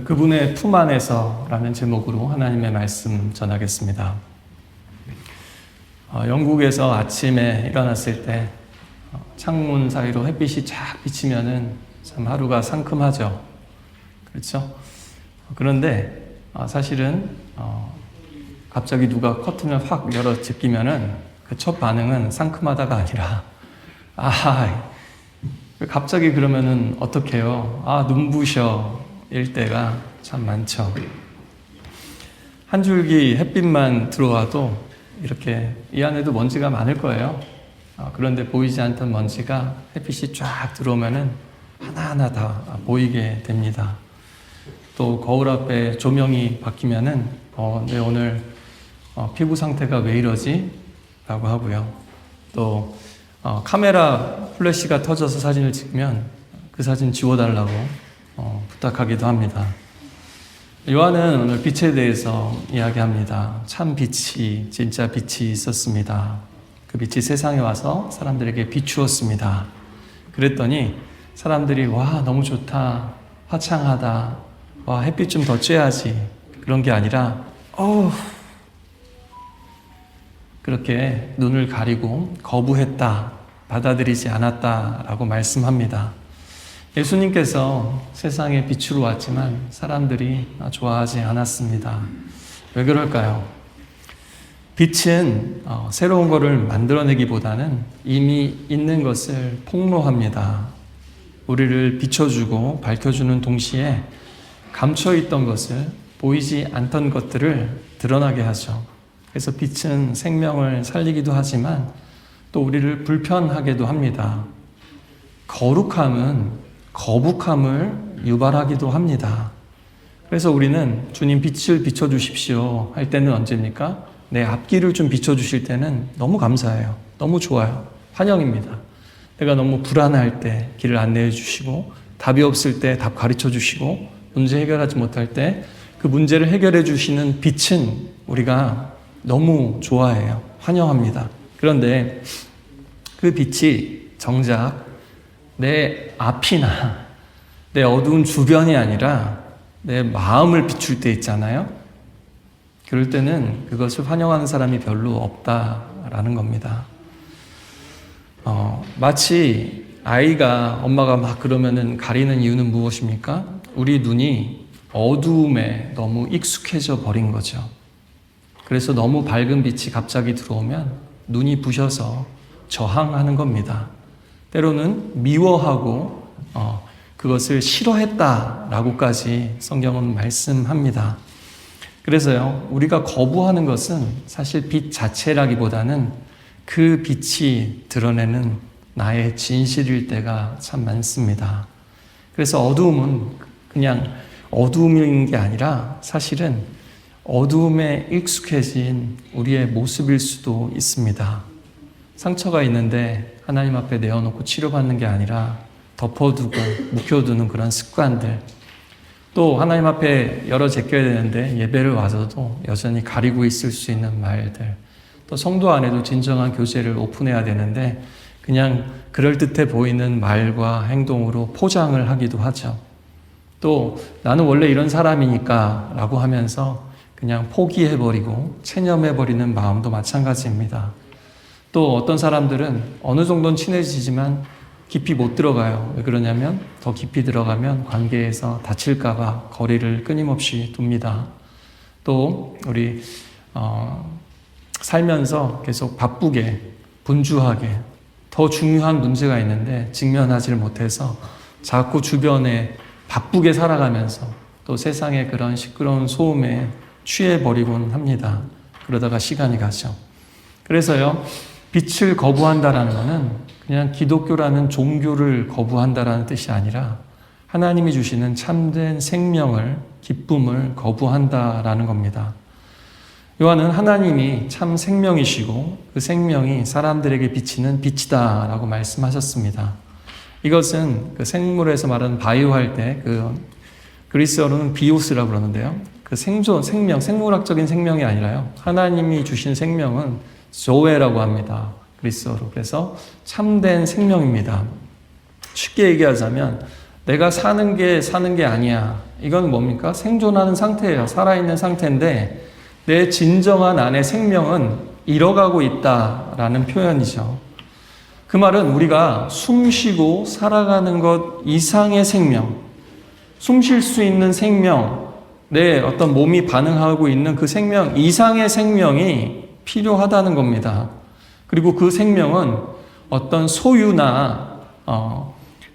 그분의 품 안에서라는 제목으로 하나님의 말씀 전하겠습니다. 영국에서 아침에 일어났을 때 창문 사이로 햇빛이 쫙 비치면은 참 하루가 상큼하죠. 그렇죠? 그런데 사실은 갑자기 누가 커튼을 확 열어 제끼면은 그 첫 반응은 상큼하다가 아니라 갑자기 그러면은 어떡해요? 눈부셔 일 때가 참 많죠. 한 줄기 햇빛만 들어와도 이렇게 이 안에도 먼지가 많을 거예요. 그런데 보이지 않던 먼지가 햇빛이 쫙 들어오면은 하나하나 다 보이게 됩니다. 또 거울 앞에 조명이 바뀌면은 내 오늘 피부 상태가 왜 이러지? 라고 하고요. 또 카메라 플래시가 터져서 사진을 찍으면 그 사진 지워달라고 부탁하기도 합니다. 요한은 오늘 빛에 대해서 이야기합니다. 참 빛이, 진짜 빛이 있었습니다. 그 빛이 세상에 와서 사람들에게 비추었습니다. 그랬더니 사람들이 너무 좋다, 화창하다, 햇빛 좀 더 쬐야지, 그런 게 아니라 그렇게 눈을 가리고 거부했다, 받아들이지 않았다라고 말씀합니다. 예수님께서 세상에 빛으로 왔지만 사람들이 좋아하지 않았습니다. 왜 그럴까요? 빛은 새로운 것을 만들어내기보다는 이미 있는 것을 폭로합니다. 우리를 비춰주고 밝혀주는 동시에 감춰있던 것을, 보이지 않던 것들을 드러나게 하죠. 그래서 빛은 생명을 살리기도 하지만 또 우리를 불편하게도 합니다. 거룩함은 거북함을 유발하기도 합니다. 그래서 우리는 주님 빛을 비춰주십시오 할 때는 언제입니까? 내 앞길을 좀 비춰주실 때는 너무 감사해요. 너무 좋아요. 환영입니다. 내가 너무 불안할 때 길을 안내해 주시고, 답이 없을 때 답 가르쳐 주시고, 문제 해결하지 못할 때 그 문제를 해결해 주시는 빛은 우리가 너무 좋아해요. 환영합니다. 그런데 그 빛이 정작 내 앞이나 내 어두운 주변이 아니라 내 마음을 비출 때 있잖아요. 그럴 때는 그것을 환영하는 사람이 별로 없다라는 겁니다. 마치 아이가 엄마가 막 그러면은 가리는 이유는 무엇입니까? 우리 눈이 어두움에 너무 익숙해져 버린 거죠. 그래서 너무 밝은 빛이 갑자기 들어오면 눈이 부셔서 저항하는 겁니다. 때로는 미워하고 그것을 싫어했다라고까지 성경은 말씀합니다. 그래서요, 우리가 거부하는 것은 사실 빛 자체라기보다는 그 빛이 드러내는 나의 진실일 때가 참 많습니다. 그래서 어두움은 그냥 어두움인 게 아니라 사실은 어두움에 익숙해진 우리의 모습일 수도 있습니다. 상처가 있는데 하나님 앞에 내어놓고 치료받는 게 아니라 덮어두고 묵혀두는 그런 습관들, 또 하나님 앞에 열어 제껴야 되는데 예배를 와서도 여전히 가리고 있을 수 있는 말들, 또 성도 안에도 진정한 교제를 오픈해야 되는데 그냥 그럴듯해 보이는 말과 행동으로 포장을 하기도 하죠. 또 나는 원래 이런 사람이니까 라고 하면서 그냥 포기해버리고 체념해버리는 마음도 마찬가지입니다. 또 어떤 사람들은 어느 정도는 친해지지만 깊이 못 들어가요. 왜 그러냐면 더 깊이 들어가면 관계에서 다칠까봐 거리를 끊임없이 둡니다. 또 우리 살면서 계속 바쁘게 분주하게 더 중요한 문제가 있는데 직면하지를 못해서 자꾸 주변에 바쁘게 살아가면서 또 세상의 그런 시끄러운 소음에 취해버리곤 합니다. 그러다가 시간이 가죠. 그래서요, 빛을 거부한다라는 것은 그냥 기독교라는 종교를 거부한다라는 뜻이 아니라 하나님이 주시는 참된 생명을, 기쁨을 거부한다라는 겁니다. 요한은 하나님이 참 생명이시고 그 생명이 사람들에게 비치는 빛이다라고 말씀하셨습니다. 이것은 그 생물에서 말하는 바이오할 때 그 그리스어로는 비오스라고 그러는데요. 그 생명, 생물학적인 생명이 아니라요. 하나님이 주신 생명은 조에라고 합니다. 그리스어로. 그래서 참된 생명입니다. 쉽게 얘기하자면 내가 사는 게 아니야. 이건 뭡니까? 생존하는 상태예요. 살아있는 상태인데 내 진정한 안의 생명은 잃어가고 있다라는 표현이죠. 그 말은 우리가 숨 쉬고 살아가는 것 이상의 생명, 숨 쉴 수 있는 생명, 내 어떤 몸이 반응하고 있는 그 생명 이상의 생명이 필요하다는 겁니다. 그리고 그 생명은 어떤 소유나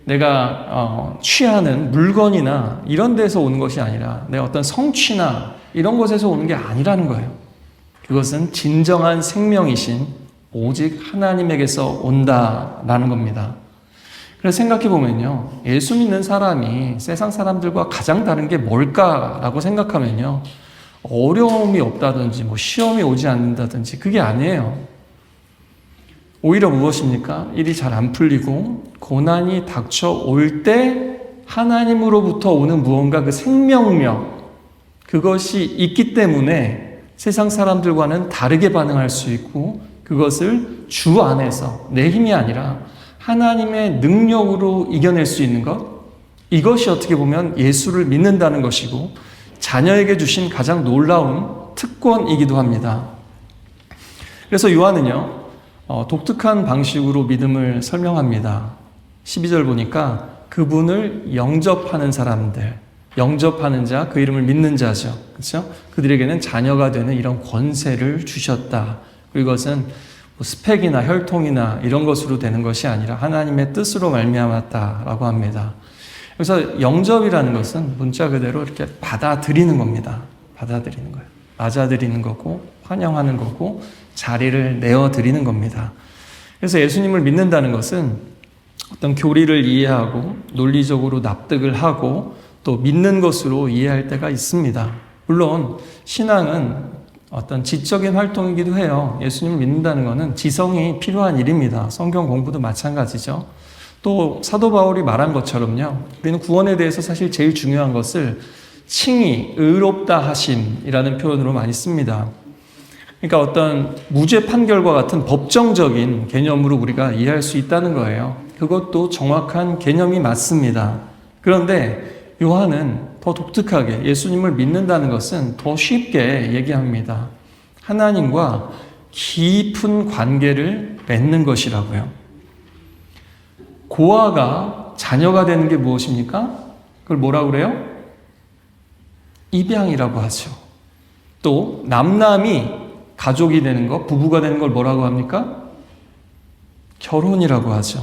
내가 취하는 물건이나 이런 데서 오는 것이 아니라 내 어떤 성취나 이런 것에서 오는 게 아니라는 거예요. 그것은 진정한 생명이신 오직 하나님에게서 온다라는 겁니다. 그래서 생각해 보면요, 예수 믿는 사람이 세상 사람들과 가장 다른 게 뭘까라고 생각하면요, 어려움이 없다든지 뭐 시험이 오지 않는다든지 그게 아니에요. 오히려 무엇입니까? 일이 잘 안 풀리고 고난이 닥쳐올 때 하나님으로부터 오는 무언가 그 생명력, 그것이 있기 때문에 세상 사람들과는 다르게 반응할 수 있고 그것을 주 안에서 내 힘이 아니라 하나님의 능력으로 이겨낼 수 있는 것, 이것이 어떻게 보면 예수를 믿는다는 것이고 자녀에게 주신 가장 놀라운 특권이기도 합니다. 그래서 요한은요, 독특한 방식으로 믿음을 설명합니다. 12절 보니까 그분을 영접하는 사람들, 영접하는 자, 그 이름을 믿는 자죠. 그렇죠? 그들에게는 자녀가 되는 이런 권세를 주셨다. 그리고 이것은 스펙이나 혈통이나 이런 것으로 되는 것이 아니라 하나님의 뜻으로 말미암았다라고 합니다. 그래서 영접이라는 것은 문자 그대로 이렇게 받아들이는 겁니다. 받아들이는 거예요. 맞아들이는 거고 환영하는 거고 자리를 내어드리는 겁니다. 그래서 예수님을 믿는다는 것은 어떤 교리를 이해하고 논리적으로 납득을 하고 또 믿는 것으로 이해할 때가 있습니다. 물론 신앙은 어떤 지적인 활동이기도 해요. 예수님을 믿는다는 것은 지성이 필요한 일입니다. 성경 공부도 마찬가지죠. 또 사도 바울이 말한 것처럼요, 우리는 구원에 대해서 사실 제일 중요한 것을 칭의, 의롭다 하심이라는 표현으로 많이 씁니다. 그러니까 어떤 무죄 판결과 같은 법정적인 개념으로 우리가 이해할 수 있다는 거예요. 그것도 정확한 개념이 맞습니다. 그런데 요한은 더 독특하게 예수님을 믿는다는 것은 더 쉽게 얘기합니다. 하나님과 깊은 관계를 맺는 것이라고요. 고아가 자녀가 되는 게 무엇입니까? 그걸 뭐라고 그래요? 입양이라고 하죠. 또 남남이 가족이 되는 것, 부부가 되는 걸 뭐라고 합니까? 결혼이라고 하죠.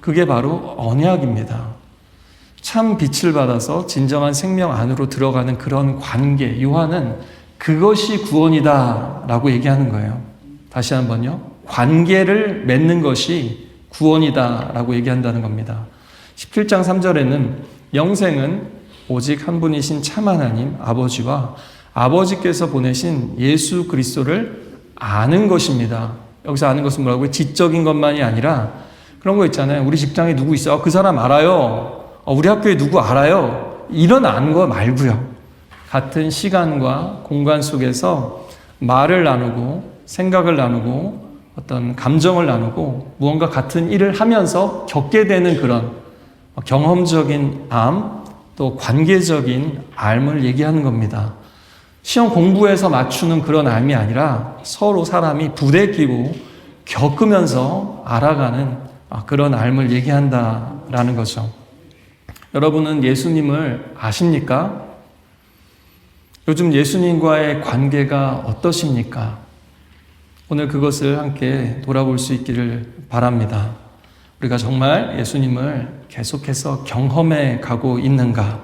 그게 바로 언약입니다. 참 빛을 받아서 진정한 생명 안으로 들어가는 그런 관계, 요한은 그것이 구원이다 라고 얘기하는 거예요. 다시 한번요, 관계를 맺는 것이 구원이다 라고 얘기한다는 겁니다. 17장 3절에는 영생은 오직 한 분이신 참 하나님 아버지와 아버지께서 보내신 예수 그리스도를 아는 것입니다. 여기서 아는 것은 뭐라고요? 지적인 것만이 아니라 그런 거 있잖아요. 우리 직장에 누구 있어? 그 사람 알아요. 우리 학교에 누구 알아요? 이런 아는 거 말고요. 같은 시간과 공간 속에서 말을 나누고 생각을 나누고 어떤 감정을 나누고 무언가 같은 일을 하면서 겪게 되는 그런 경험적인 암, 또 관계적인 삶을 얘기하는 겁니다. 시험 공부해서 맞추는 그런 암이 아니라 서로 사람이 부대끼고 겪으면서 알아가는 그런 삶을 얘기한다라는 거죠. 여러분은 예수님을 아십니까? 요즘 예수님과의 관계가 어떠십니까? 오늘 그것을 함께 돌아볼 수 있기를 바랍니다. 우리가 정말 예수님을 계속해서 경험해 가고 있는가?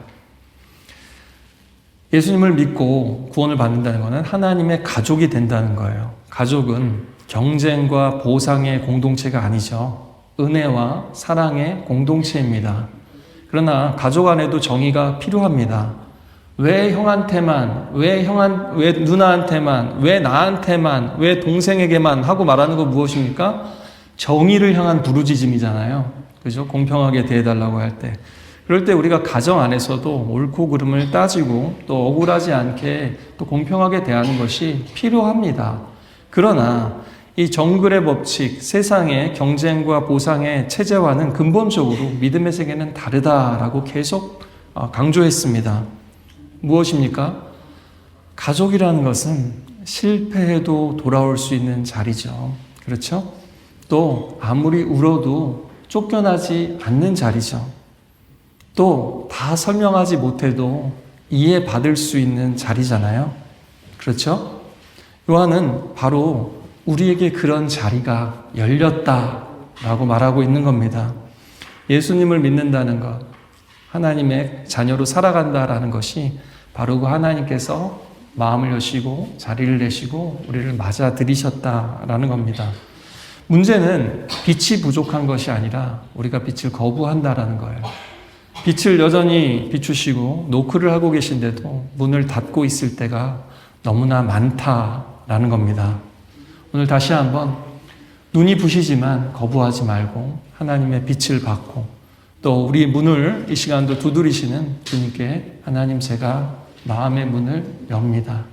예수님을 믿고 구원을 받는다는 것은 하나님의 가족이 된다는 거예요. 가족은 경쟁과 보상의 공동체가 아니죠. 은혜와 사랑의 공동체입니다. 그러나 가족 안에도 정의가 필요합니다. 왜 형한테만, 왜 누나한테만, 왜 나한테만, 왜 동생에게만 하고 말하는 거 무엇입니까? 정의를 향한 부르짖음이잖아요. 그죠? 공평하게 대해달라고 할 때. 그럴 때 우리가 가정 안에서도 옳고 그름을 따지고 또 억울하지 않게 또 공평하게 대하는 것이 필요합니다. 그러나 이 정글의 법칙, 세상의 경쟁과 보상의 체제와는 근본적으로 믿음의 세계는 다르다라고 계속 강조했습니다. 무엇입니까? 가족이라는 것은 실패해도 돌아올 수 있는 자리죠. 그렇죠? 또 아무리 울어도 쫓겨나지 않는 자리죠. 또 다 설명하지 못해도 이해받을 수 있는 자리잖아요. 그렇죠? 요한은 바로 우리에게 그런 자리가 열렸다라고 말하고 있는 겁니다. 예수님을 믿는다는 것, 하나님의 자녀로 살아간다라는 것이 바로 그 하나님께서 마음을 여시고 자리를 내시고 우리를 맞아들이셨다라는 겁니다. 문제는 빛이 부족한 것이 아니라 우리가 빛을 거부한다라는 거예요. 빛을 여전히 비추시고 노크를 하고 계신데도 문을 닫고 있을 때가 너무나 많다라는 겁니다. 오늘 다시 한번 눈이 부시지만 거부하지 말고 하나님의 빛을 받고 또 우리 문을 이 시간도 두드리시는 주님께 하나님 제가 마음의 문을 엽니다.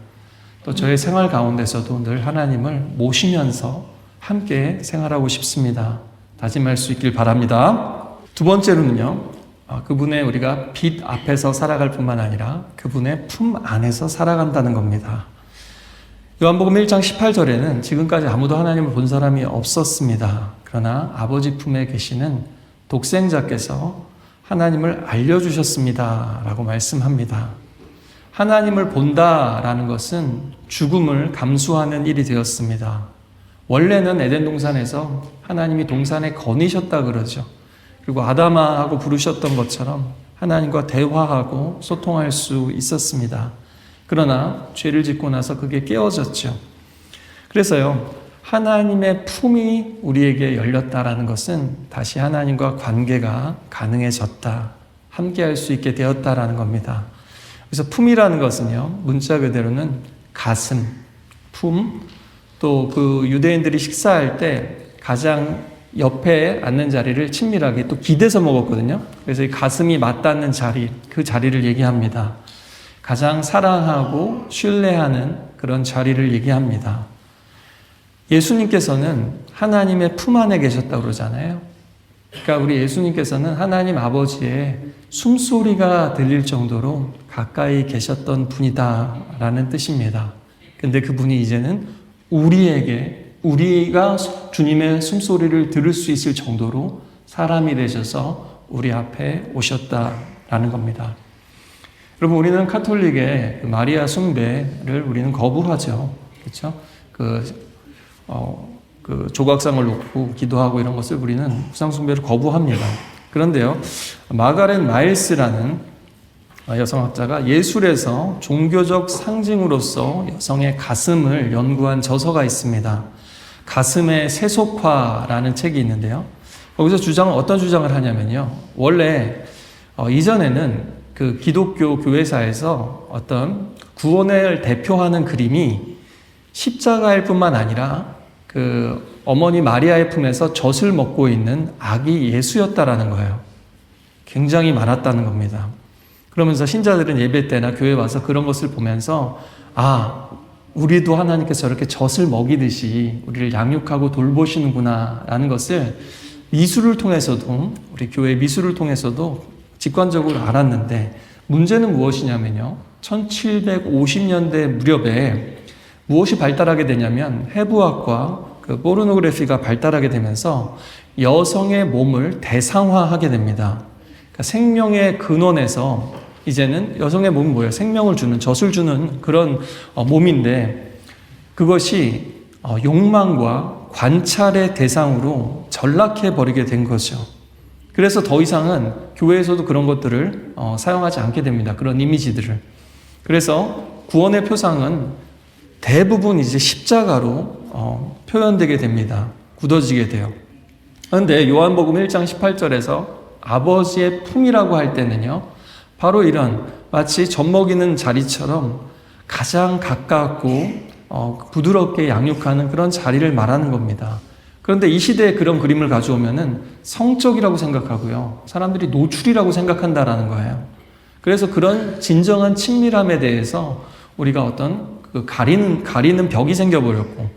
또 저의 생활 가운데서도 늘 하나님을 모시면서 함께 생활하고 싶습니다. 다짐할 수 있길 바랍니다. 두 번째로는요. 그분의 우리가 빛 앞에서 살아갈 뿐만 아니라 그분의 품 안에서 살아간다는 겁니다. 요한복음 1장 18절에는 지금까지 아무도 하나님을 본 사람이 없었습니다. 그러나 아버지 품에 계시는 독생자께서 하나님을 알려주셨습니다. 라고 말씀합니다. 하나님을 본다라는 것은 죽음을 감수하는 일이 되었습니다. 원래는 에덴 동산에서 하나님이 동산에 거니셨다 그러죠. 그리고 아담아하고 부르셨던 것처럼 하나님과 대화하고 소통할 수 있었습니다. 그러나 죄를 짓고 나서 그게 깨어졌죠. 그래서요, 하나님의 품이 우리에게 열렸다라는 것은 다시 하나님과 관계가 가능해졌다, 함께할 수 있게 되었다라는 겁니다. 그래서 품이라는 것은요, 문자 그대로는 가슴, 품, 또 그 유대인들이 식사할 때 가장 옆에 앉는 자리를 친밀하게 또 기대서 먹었거든요. 그래서 이 가슴이 맞닿는 자리, 그 자리를 얘기합니다. 가장 사랑하고 신뢰하는 그런 자리를 얘기합니다. 예수님께서는 하나님의 품 안에 계셨다고 그러잖아요. 그러니까 우리 예수님께서는 하나님 아버지의 숨소리가 들릴 정도로 가까이 계셨던 분이다라는 뜻입니다. 근데 그분이 이제는 우리가 주님의 숨소리를 들을 수 있을 정도로 사람이 되셔서 우리 앞에 오셨다라는 겁니다. 여러분, 우리는 카톨릭의 마리아 숭배를 우리는 거부하죠. 그렇죠? 그 조각상을 놓고 기도하고 이런 것을 우리는 우상 숭배를 거부합니다. 그런데요, 마가렛 마일스라는 여성학자가 예술에서 종교적 상징으로서 여성의 가슴을 연구한 저서가 있습니다. 가슴의 세속화라는 책이 있는데요. 거기서 어떤 주장을 하냐면요. 원래 이전에는 그 기독교 교회사에서 어떤 구원을 대표하는 그림이 십자가일 뿐만 아니라 그 어머니 마리아의 품에서 젖을 먹고 있는 아기 예수였다라는 거예요. 굉장히 많았다는 겁니다. 그러면서 신자들은 예배 때나 교회 와서 그런 것을 보면서 우리도 하나님께서 저렇게 젖을 먹이듯이 우리를 양육하고 돌보시는구나 라는 것을 미술을 통해서도, 우리 교회 미술을 통해서도 직관적으로 알았는데, 문제는 무엇이냐면요, 1750년대 무렵에 무엇이 발달하게 되냐면 해부학과 그 포르노그래피가 발달하게 되면서 여성의 몸을 대상화하게 됩니다. 그러니까 생명의 근원에서 이제는 여성의 몸은 뭐예요? 생명을 주는, 젖을 주는 그런 몸인데, 그것이 욕망과 관찰의 대상으로 전락해버리게 된 거죠. 그래서 더 이상은 교회에서도 그런 것들을 사용하지 않게 됩니다. 그런 이미지들을. 그래서 구원의 표상은 대부분 이제 십자가로 표현되게 됩니다. 굳어지게 돼요. 그런데 요한복음 1장 18절에서 아버지의 품이라고 할 때는요, 바로 이런 마치 젖 먹이는 자리처럼 가장 가깝고 부드럽게 양육하는 그런 자리를 말하는 겁니다. 그런데 이 시대에 그런 그림을 가져오면은 성적이라고 생각하고요, 사람들이 노출이라고 생각한다라는 거예요. 그래서 그런 진정한 친밀함에 대해서 우리가 어떤 그 가리는 벽이 생겨버렸고,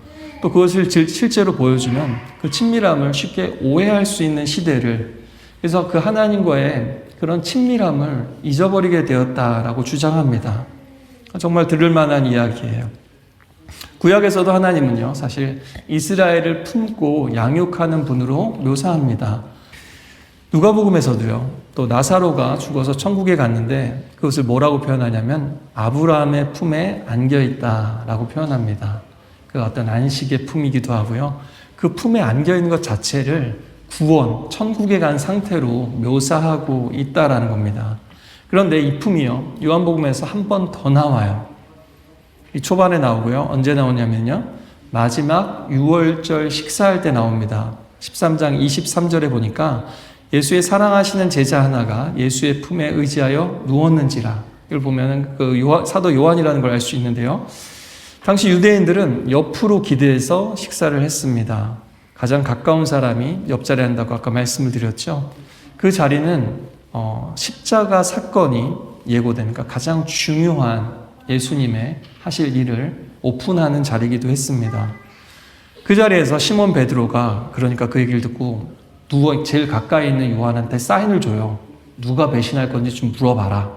또 그것을 실제로 보여주면 그 친밀함을 쉽게 오해할 수 있는 시대를, 그래서 그 하나님과의 그런 친밀함을 잊어버리게 되었다라고 주장합니다. 정말 들을 만한 이야기예요. 구약에서도 하나님은요, 사실 이스라엘을 품고 양육하는 분으로 묘사합니다. 누가복음에서도요, 또 나사로가 죽어서 천국에 갔는데 그것을 뭐라고 표현하냐면 아브라함의 품에 안겨있다라고 표현합니다. 그 어떤 안식의 품이기도 하고요. 그 품에 안겨있는 것 자체를 구원, 천국에 간 상태로 묘사하고 있다라는 겁니다. 그런데 이 품이요, 요한복음에서 한 번 더 나와요. 이 초반에 나오고요. 언제 나오냐면요, 마지막 유월절 식사할 때 나옵니다. 13장 23절에 보니까 예수의 사랑하시는 제자 하나가 예수의 품에 의지하여 누웠는지라. 이걸 보면은 사도 요한이라는 걸 알 수 있는데요. 당시 유대인들은 옆으로 기대서 식사를 했습니다. 가장 가까운 사람이 옆자리에 한다고 아까 말씀을 드렸죠. 그 자리는 십자가 사건이 예고되니까 가장 중요한 예수님의 하실 일을 오픈하는 자리이기도 했습니다. 그 자리에서 시몬 베드로가 그러니까 그 얘기를 듣고 제일 가까이 있는 요한한테 사인을 줘요. 누가 배신할 건지 좀 물어봐라.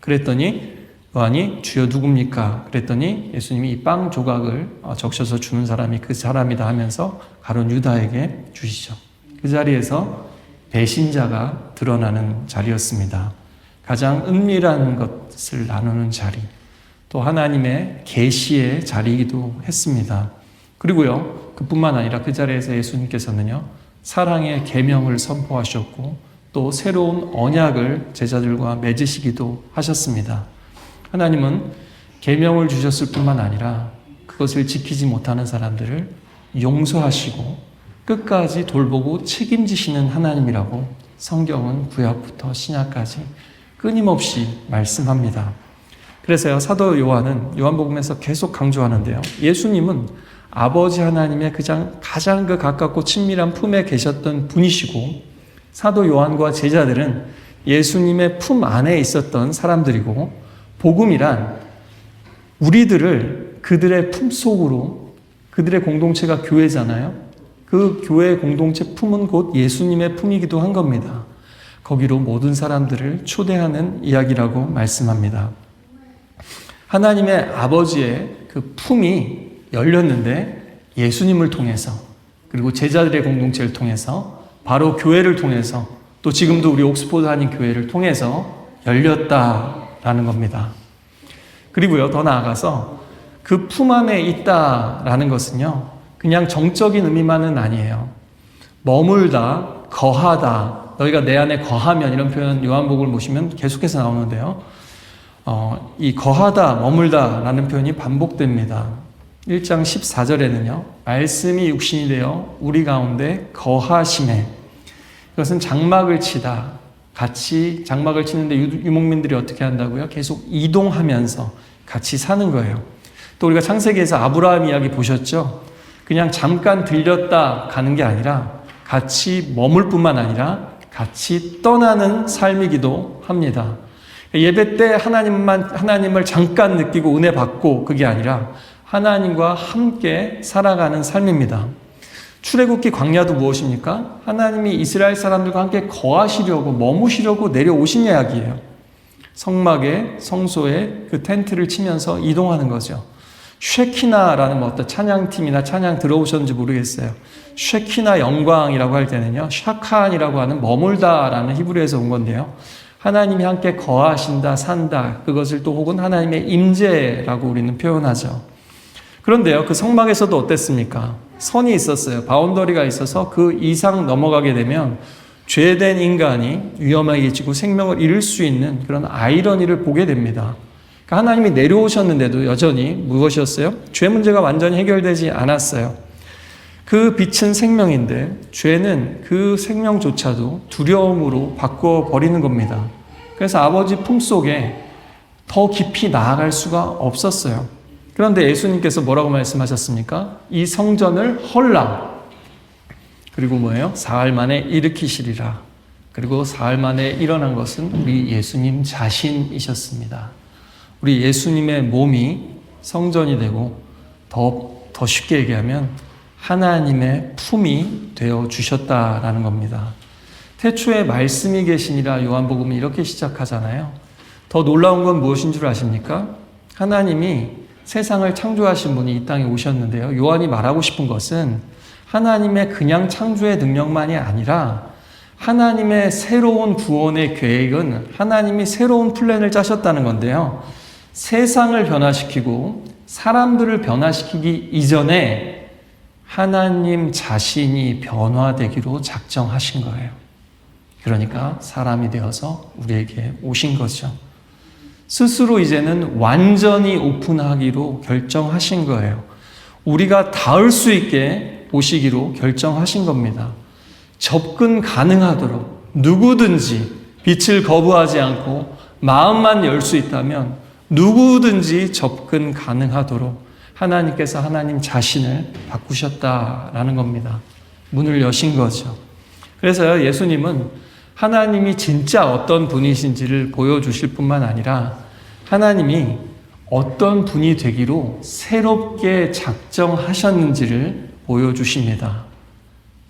그랬더니 요한이 주여 누굽니까? 그랬더니 예수님이 이 빵 조각을 적셔서 주는 사람이 그 사람이다 하면서 가룟 유다에게 주시죠. 그 자리에서 배신자가 드러나는 자리였습니다. 가장 은밀한 것을 나누는 자리, 또 하나님의 계시의 자리이기도 했습니다. 그리고요, 그뿐만 아니라 그 자리에서 예수님께서는요, 사랑의 계명을 선포하셨고 또 새로운 언약을 제자들과 맺으시기도 하셨습니다. 하나님은 계명을 주셨을 뿐만 아니라 그것을 지키지 못하는 사람들을 용서하시고 끝까지 돌보고 책임지시는 하나님이라고 성경은 구약부터 신약까지 끊임없이 말씀합니다. 그래서요, 사도 요한은 요한복음에서 계속 강조하는데요, 예수님은 아버지 하나님의 가장 가깝고 친밀한 품에 계셨던 분이시고 사도 요한과 제자들은 예수님의 품 안에 있었던 사람들이고, 복음이란 우리들을 그들의 품 속으로, 그들의 공동체가 교회잖아요. 그 교회의 공동체 품은 곧 예수님의 품이기도 한 겁니다. 거기로 모든 사람들을 초대하는 이야기라고 말씀합니다. 하나님의 아버지의 그 품이 열렸는데 예수님을 통해서, 그리고 제자들의 공동체를 통해서, 바로 교회를 통해서, 또 지금도 우리 옥스포드 한인 교회를 통해서 열렸다라는 겁니다. 그리고요, 더 나아가서 그 품 안에 있다라는 것은요, 그냥 정적인 의미만은 아니에요. 머물다, 거하다, 너희가 내 안에 거하면, 이런 표현 요한복음을 보시면 계속해서 나오는데요, 이 거하다, 머물다 라는 표현이 반복됩니다. 1장 14절에는요, 말씀이 육신이 되어 우리 가운데 거하심에, 이것은 장막을 치다, 같이 장막을 치는데 유목민들이 어떻게 한다고요? 계속 이동하면서 같이 사는 거예요. 또 우리가 창세기에서 아브라함 이야기 보셨죠? 그냥 잠깐 들렸다 가는 게 아니라 같이 머물 뿐만 아니라 같이 떠나는 삶이기도 합니다. 예배 때 하나님을 잠깐 느끼고 은혜 받고, 그게 아니라 하나님과 함께 살아가는 삶입니다. 출애굽기 광야도 무엇입니까? 하나님이 이스라엘 사람들과 함께 거하시려고, 머무시려고 내려오신 이야기예요. 성막에, 성소에 그 텐트를 치면서 이동하는 거죠. 쉐키나라는 어떤 찬양팀이나 찬양 들어오셨는지 모르겠어요. 쉐키나 영광이라고 할 때는요, 샤칸이라고 하는 머물다라는 히브리어에서 온 건데요, 하나님이 함께 거하신다, 산다, 그것을 또 혹은 하나님의 임재라고 우리는 표현하죠. 그런데요, 그 성막에서도 어땠습니까? 선이 있었어요. 바운더리가 있어서 그 이상 넘어가게 되면 죄된 인간이 위험해지고 생명을 잃을 수 있는 그런 아이러니를 보게 됩니다. 그러니까 하나님이 내려오셨는데도 여전히 무엇이었어요? 죄 문제가 완전히 해결되지 않았어요. 그 빛은 생명인데 죄는 그 생명조차도 두려움으로 바꿔버리는 겁니다. 그래서 아버지 품속에 더 깊이 나아갈 수가 없었어요. 그런데 예수님께서 뭐라고 말씀하셨습니까? 이 성전을 헐라. 그리고 뭐예요? 사흘 만에 일으키시리라. 그리고 사흘 만에 일어난 것은 우리 예수님 자신이셨습니다. 우리 예수님의 몸이 성전이 되고 더 더 쉽게 얘기하면 하나님의 품이 되어 주셨다라는 겁니다. 태초에 말씀이 계시니라 요한복음은 이렇게 시작하잖아요. 더 놀라운 건 무엇인 줄 아십니까? 하나님이 세상을 창조하신 분이 이 땅에 오셨는데요. 요한이 말하고 싶은 것은 하나님의 그냥 창조의 능력만이 아니라 하나님의 새로운 구원의 계획은 하나님이 새로운 플랜을 짜셨다는 건데요. 세상을 변화시키고 사람들을 변화시키기 이전에 하나님 자신이 변화되기로 작정하신 거예요. 그러니까 사람이 되어서 우리에게 오신 거죠. 스스로 이제는 완전히 오픈하기로 결정하신 거예요. 우리가 닿을 수 있게 오시기로 결정하신 겁니다. 접근 가능하도록 누구든지 빛을 거부하지 않고 마음만 열 수 있다면 누구든지 접근 가능하도록 하나님께서 하나님 자신을 바꾸셨다라는 겁니다. 문을 여신 거죠. 그래서 예수님은 하나님이 진짜 어떤 분이신지를 보여주실 뿐만 아니라 하나님이 어떤 분이 되기로 새롭게 작정하셨는지를 보여주십니다.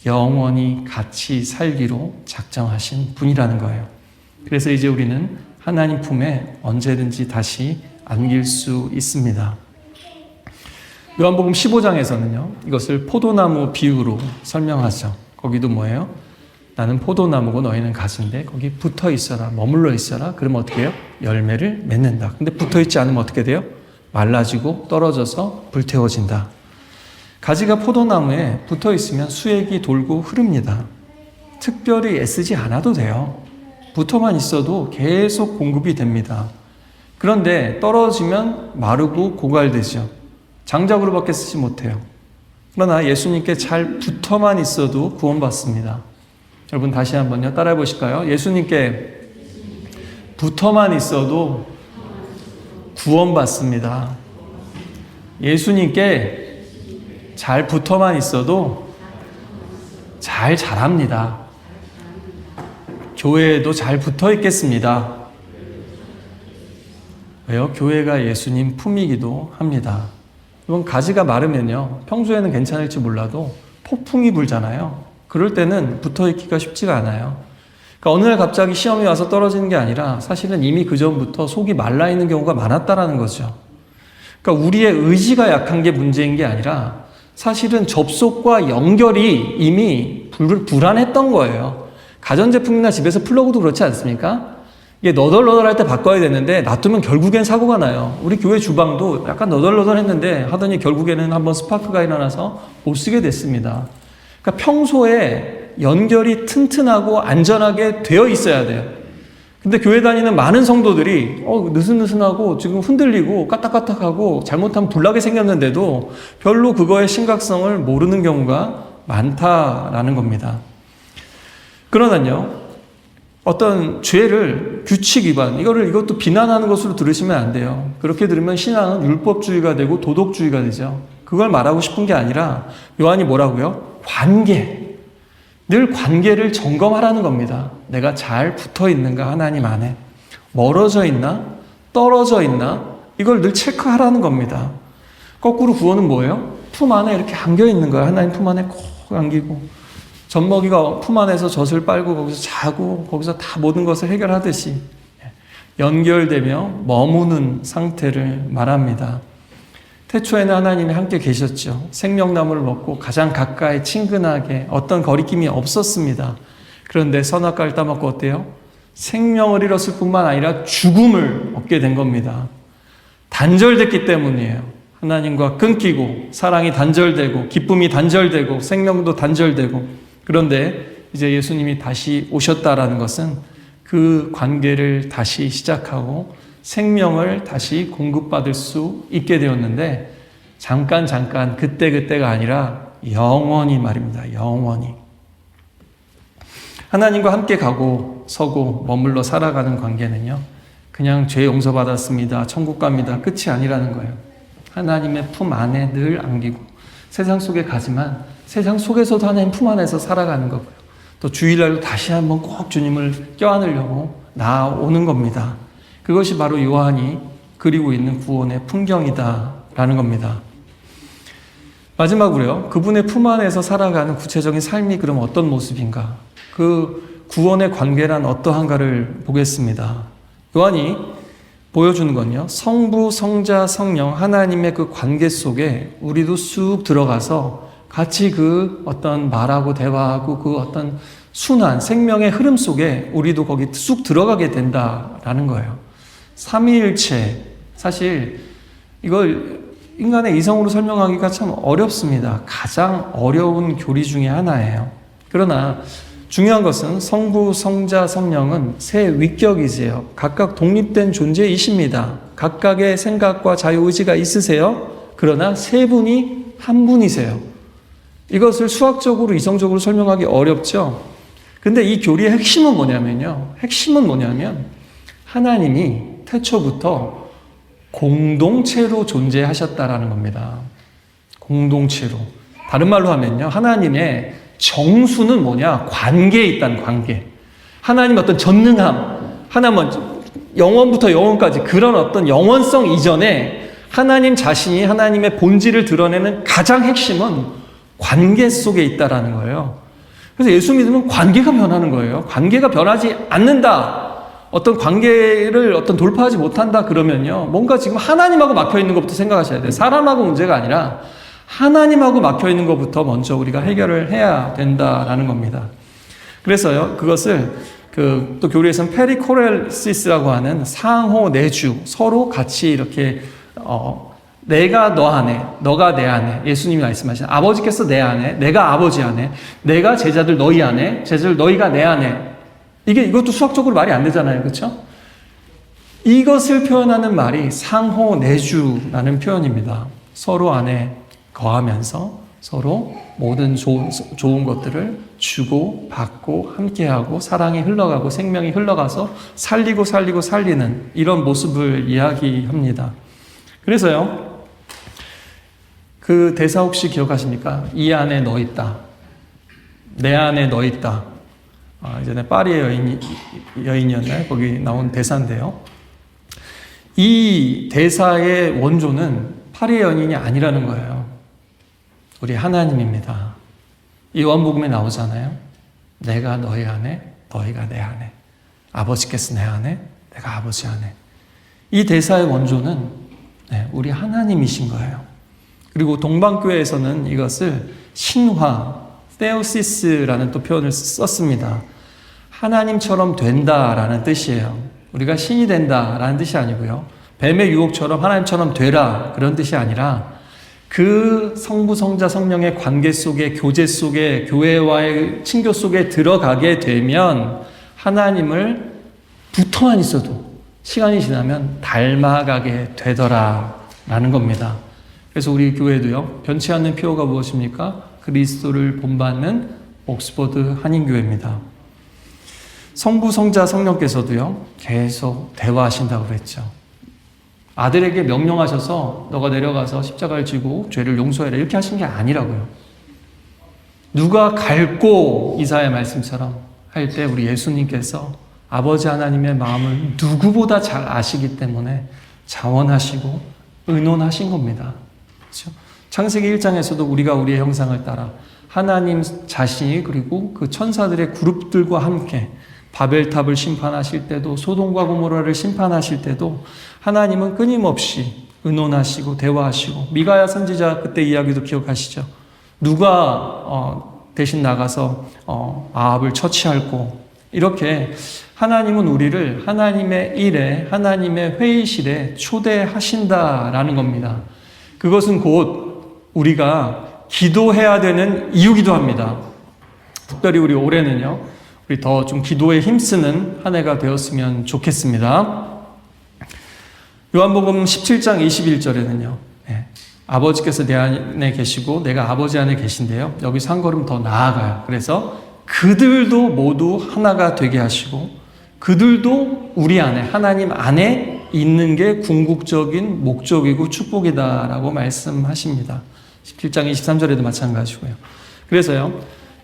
영원히 같이 살기로 작정하신 분이라는 거예요. 그래서 이제 우리는 하나님 품에 언제든지 다시 안길 수 있습니다. 요한복음 15장에서는요, 이것을 포도나무 비유로 설명하죠. 거기도 뭐예요? 나는 포도나무고 너희는 가지인데 거기 붙어 있어라, 머물러 있어라. 그러면 어떻게 해요? 열매를 맺는다. 근데 붙어 있지 않으면 어떻게 돼요? 말라지고 떨어져서 불태워진다. 가지가 포도나무에 붙어 있으면 수액이 돌고 흐릅니다. 특별히 애쓰지 않아도 돼요. 붙어만 있어도 계속 공급이 됩니다. 그런데 떨어지면 마르고 고갈되죠. 장작으로밖에 쓰지 못해요. 그러나 예수님께 잘 붙어만 있어도 구원받습니다. 여러분 다시 한번요. 따라해 보실까요? 예수님께 붙어만 있어도 구원받습니다. 예수님께 잘 붙어만 있어도 잘 자랍니다. 교회에도 잘 붙어 있겠습니다. 왜요? 교회가 예수님 품이기도 합니다. 이건 가지가 마르면요, 평소에는 괜찮을지 몰라도 폭풍이 불잖아요. 그럴 때는 붙어 있기가 쉽지가 않아요. 그러니까 어느 날 갑자기 시험이 와서 떨어지는 게 아니라 사실은 이미 그 전부터 속이 말라 있는 경우가 많았다라는 거죠. 그러니까 우리의 의지가 약한 게 문제인 게 아니라 사실은 접속과 연결이 이미 불안했던 거예요. 가전제품이나 집에서 플러그도 그렇지 않습니까? 이게 너덜너덜할 때 바꿔야 되는데 놔두면 결국엔 사고가 나요. 우리 교회 주방도 약간 너덜너덜했는데 하더니 결국에는 한번 스파크가 일어나서 못 쓰게 됐습니다. 그러니까 평소에 연결이 튼튼하고 안전하게 되어 있어야 돼요. 근데 교회 다니는 많은 성도들이 느슨느슨하고 지금 흔들리고 까딱까딱하고 잘못하면 불나게 생겼는데도 별로 그거의 심각성을 모르는 경우가 많다라는 겁니다. 그러나요, 어떤 죄를 규칙 위반, 이것도 비난하는 것으로 들으시면 안 돼요. 그렇게 들으면 신앙은 율법주의가 되고 도덕주의가 되죠. 그걸 말하고 싶은 게 아니라 요한이 뭐라고요? 관계. 늘 관계를 점검하라는 겁니다. 내가 잘 붙어 있는가 하나님 안에. 멀어져 있나? 떨어져 있나? 이걸 늘 체크하라는 겁니다. 거꾸로 구원은 뭐예요? 품 안에 이렇게 안겨 있는 거예요. 하나님 품 안에 꼭 안기고. 젖먹이가 품 안에서 젖을 빨고 거기서 자고 거기서 다 모든 것을 해결하듯이 연결되며 머무는 상태를 말합니다. 태초에는 하나님이 함께 계셨죠. 생명나무를 먹고 가장 가까이 친근하게 어떤 거리낌이 없었습니다. 그런데 선악과를 따먹고 어때요? 생명을 잃었을 뿐만 아니라 죽음을 얻게 된 겁니다. 단절됐기 때문이에요. 하나님과 끊기고 사랑이 단절되고 기쁨이 단절되고 생명도 단절되고. 그런데 이제 예수님이 다시 오셨다라는 것은 그 관계를 다시 시작하고 생명을 다시 공급받을 수 있게 되었는데 잠깐 그때가 아니라 영원히 말입니다. 영원히. 하나님과 함께 가고 서고 머물러 살아가는 관계는요, 그냥 죄 용서받았습니다, 천국 갑니다, 끝이 아니라는 거예요. 하나님의 품 안에 늘 안기고 세상 속에 가지만 세상 속에서도 하나님 품 안에서 살아가는 거고요. 또 주일날도 다시 한번 꼭 주님을 껴안으려고 나오는 겁니다. 그것이 바로 요한이 그리고 있는 구원의 풍경이다라는 겁니다. 마지막으로요. 그분의 품 안에서 살아가는 구체적인 삶이 그럼 어떤 모습인가? 그 구원의 관계란 어떠한가를 보겠습니다. 요한이 보여주는 건요. 성부, 성자, 성령 하나님의 그 관계 속에 우리도 쑥 들어가서 같이 그 어떤 말하고 대화하고 그 어떤 순환, 생명의 흐름 속에 우리도 거기 쑥 들어가게 된다라는 거예요. 삼위일체, 사실 이걸 인간의 이성으로 설명하기가 참 어렵습니다. 가장 어려운 교리 중에 하나예요. 그러나 중요한 것은 성부, 성자, 성령은 세 위격이세요. 각각 독립된 존재이십니다. 각각의 생각과 자유의지가 있으세요. 그러나 세 분이 한 분이세요. 이것을 수학적으로, 이성적으로 설명하기 어렵죠. 근데 이 교리의 핵심은 뭐냐면요. 핵심은 뭐냐면 하나님이 태초부터 공동체로 존재하셨다라는 겁니다. 공동체로. 다른 말로 하면요. 하나님의 정수는 뭐냐? 관계에 있다는 관계. 하나님 어떤 전능함, 하나님은 영원부터 영원까지 그런 어떤 영원성 이전에 하나님 자신이 하나님의 본질을 드러내는 가장 핵심은 관계 속에 있다라는 거예요. 그래서 예수 믿으면 관계가 변하는 거예요. 관계가 변하지 않는다. 어떤 관계를 돌파하지 못한다 그러면요. 뭔가 지금 하나님하고 막혀 있는 것부터 생각하셔야 돼요. 사람하고 문제가 아니라 하나님하고 막혀 있는 것부터 먼저 우리가 해결을 해야 된다라는 겁니다. 그래서요. 그것을 또 교리에서는 페리코렐시스라고 하는 상호 내주, 서로 같이 이렇게 내가 너 안에, 너가 내 안에, 예수님이 말씀하신 아버지께서 내 안에, 내가 아버지 안에, 내가 제자들 너희 안에, 제자들 너희가 내 안에. 이것도 수학적으로 말이 안 되잖아요. 그렇죠? 이것을 표현하는 말이 상호 내주라는 표현입니다. 서로 안에 거하면서 서로 모든 좋은 것들을 주고 받고 함께하고 사랑이 흘러가고 생명이 흘러가서 살리고 살리는 이런 모습을 이야기합니다. 그래서요. 그 대사 혹시 기억하십니까? 이 안에 너 있다. 내 안에 너 있다. 예전에 파리의 여인이었나요? 거기 나온 대사인데요. 이 대사의 원조는 파리의 여인이 아니라는 거예요. 우리 하나님입니다. 이 요한복음에 나오잖아요. 내가 너희 안에, 너희가 내 안에. 아버지께서 내 안에, 내가 아버지 안에. 이 대사의 원조는 우리 하나님이신 거예요. 그리고 동방교회에서는 이것을 신화, 테오시스라는 또 표현을 썼습니다. 하나님처럼 된다라는 뜻이에요. 우리가 신이 된다라는 뜻이 아니고요. 뱀의 유혹처럼 하나님처럼 되라 그런 뜻이 아니라 그 성부, 성자, 성령의 관계 속에, 교제 속에, 교회와의 친교 속에 들어가게 되면 하나님을 붙어만 있어도 시간이 지나면 닮아가게 되더라라는 겁니다. 그래서 우리 교회도요. 변치 않는 표어가 무엇입니까? 그리스도를 본받는 옥스퍼드 한인교회입니다. 성부, 성자, 성령께서도요. 계속 대화하신다고 그랬죠. 아들에게 명령하셔서 너가 내려가서 십자가를 지고 죄를 용서해라 이렇게 하신 게 아니라고요. 누가 갈고 이사야의 말씀처럼 할 때 우리 예수님께서 아버지 하나님의 마음을 누구보다 잘 아시기 때문에 자원하시고 의논하신 겁니다. 그렇죠? 창세기 1장에서도 우리가 우리의 형상을 따라 하나님 자신이 그리고 그 천사들의 그룹들과 함께 바벨탑을 심판하실 때도 소돔과 고모라를 심판하실 때도 하나님은 끊임없이 의논하시고 대화하시고 미가야 선지자 그때 이야기도 기억하시죠. 누가 대신 나가서 아합을 처치할고 이렇게 하나님은 우리를 하나님의 일에 하나님의 회의실에 초대하신다라는 겁니다. 그것은 곧 우리가 기도해야 되는 이유기도 합니다. 특별히 우리 올해는요. 우리 더 좀 기도에 힘쓰는 한 해가 되었으면 좋겠습니다. 요한복음 17장 21절에는요. 아버지께서 내 안에 계시고 내가 아버지 안에 계신데요. 여기서 한 걸음 더 나아가요. 그래서 그들도 모두 하나가 되게 하시고 그들도 우리 안에 하나님 안에 있는 게 궁극적인 목적이고 축복이다라고 말씀하십니다. 17장 23절에도 마찬가지고요. 그래서요.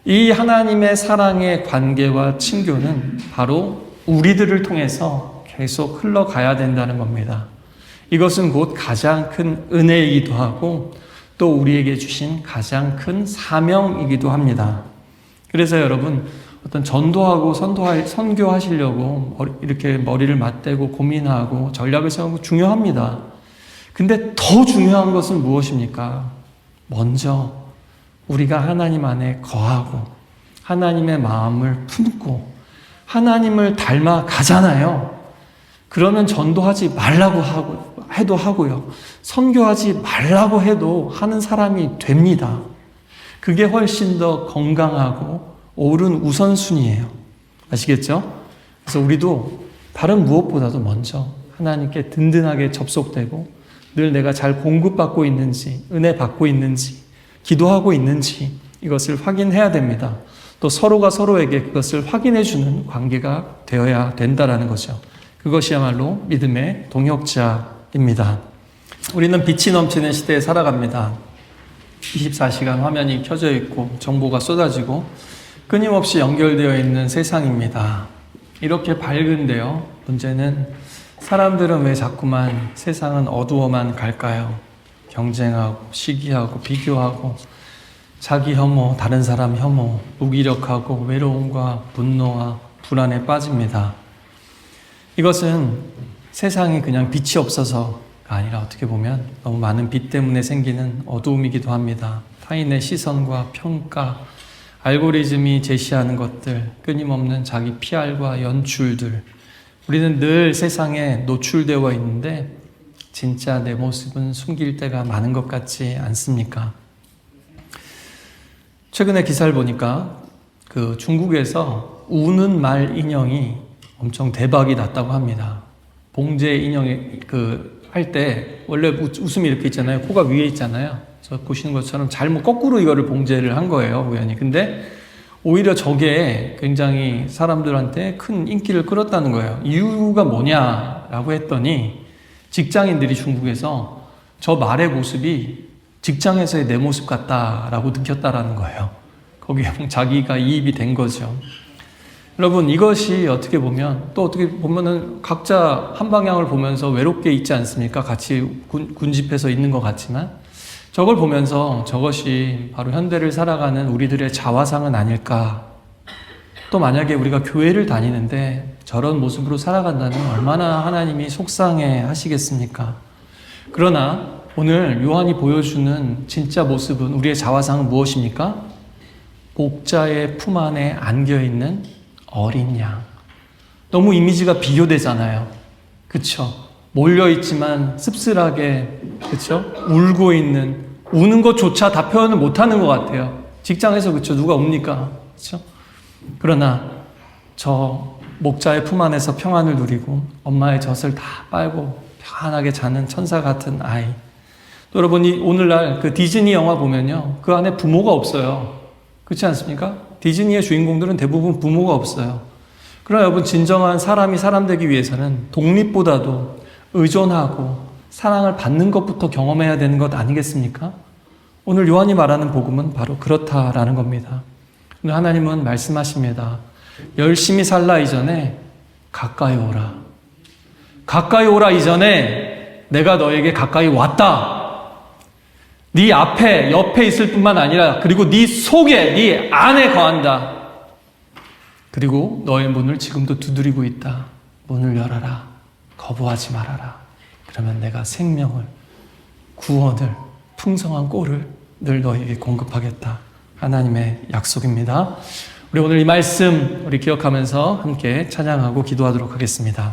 이 하나님의 사랑의 관계와 친교는 바로 우리들을 통해서 계속 흘러가야 된다는 겁니다. 이것은 곧 가장 큰 은혜이기도 하고 또 우리에게 주신 가장 큰 사명이기도 합니다. 그래서 여러분, 어떤 전도하고 선교하시려고 이렇게 머리를 맞대고 고민하고 전략을 세우고 중요합니다. 근데 더 중요한 것은 무엇입니까? 먼저 우리가 하나님 안에 거하고 하나님의 마음을 품고 하나님을 닮아 가잖아요. 그러면 전도하지 말라고 해도 하고요. 선교하지 말라고 해도 하는 사람이 됩니다. 그게 훨씬 더 건강하고 옳은 우선순위예요. 아시겠죠? 그래서 우리도 다른 무엇보다도 먼저 하나님께 든든하게 접속되고 늘 내가 잘 공급받고 있는지, 은혜 받고 있는지, 기도하고 있는지 이것을 확인해야 됩니다. 또 서로가 서로에게 그것을 확인해주는 관계가 되어야 된다라는 거죠. 그것이야말로 믿음의 동역자입니다. 우리는 빛이 넘치는 시대에 살아갑니다. 24시간 화면이 켜져 있고 정보가 쏟아지고 끊임없이 연결되어 있는 세상입니다. 이렇게 밝은데요. 문제는 사람들은 왜 자꾸만 세상은 어두워만 갈까요? 경쟁하고 시기하고 비교하고 자기 혐오, 다른 사람 혐오, 무기력하고 외로움과 분노와 불안에 빠집니다. 이것은 세상에 그냥 빛이 없어서가 아니라 어떻게 보면 너무 많은 빛 때문에 생기는 어두움이기도 합니다. 타인의 시선과 평가, 알고리즘이 제시하는 것들, 끊임없는 자기 PR과 연출들. 우리는 늘 세상에 노출되어 있는데 진짜 내 모습은 숨길 때가 많은 것 같지 않습니까? 최근에 기사를 보니까 그 중국에서 우는 말 인형이 엄청 대박이 났다고 합니다. 봉제 인형이 할 때 원래 웃음이 이렇게 있잖아요. 코가 위에 있잖아요. 저 보시는 것처럼 잘못 거꾸로 이거를 봉제를 한 거예요, 우연히. 근데 오히려 저게 굉장히 사람들한테 큰 인기를 끌었다는 거예요. 이유가 뭐냐라고 했더니 직장인들이 중국에서 저 말의 모습이 직장에서의 내 모습 같다라고 느꼈다라는 거예요. 거기에 자기가 이입이 된 거죠. 여러분, 이것이 어떻게 보면 또 어떻게 보면은 각자 한 방향을 보면서 외롭게 있지 않습니까? 같이 군집해서 있는 것 같지만 저걸 보면서 저것이 바로 현대를 살아가는 우리들의 자화상은 아닐까. 또 만약에 우리가 교회를 다니는데 저런 모습으로 살아간다면 얼마나 하나님이 속상해 하시겠습니까? 그러나 오늘 요한이 보여주는 진짜 모습은, 우리의 자화상은 무엇입니까? 목자의 품 안에 안겨있는 어린 양. 너무 이미지가 비교되잖아요. 그쵸? 몰려있지만 씁쓸하게, 그쵸? 울고 있는, 우는 것조차 다 표현을 못하는 것 같아요. 직장에서, 그쵸? 누가 웁니까? 그쵸? 그러나 저 목자의 품 안에서 평안을 누리고 엄마의 젖을 다 빨고 편안하게 자는 천사 같은 아이. 또 여러분이 오늘날 그 디즈니 영화 보면요, 그 안에 부모가 없어요. 그렇지 않습니까? 디즈니의 주인공들은 대부분 부모가 없어요. 그러나 여러분, 진정한 사람이 사람 되기 위해서는 독립보다도 의존하고 사랑을 받는 것부터 경험해야 되는 것 아니겠습니까? 오늘 요한이 말하는 복음은 바로 그렇다라는 겁니다. 오늘 하나님은 말씀하십니다. 열심히 살라 이전에 가까이 오라. 가까이 오라 이전에 내가 너에게 가까이 왔다. 네 앞에, 옆에 있을 뿐만 아니라 그리고 네 속에, 네 안에 거한다. 그리고 너의 문을 지금도 두드리고 있다. 문을 열어라. 거부하지 말아라. 그러면 내가 생명을, 구원을, 풍성한 꼴을 늘 너에게 공급하겠다. 하나님의 약속입니다. 우리 오늘 이 말씀 우리 기억하면서 함께 찬양하고 기도하도록 하겠습니다.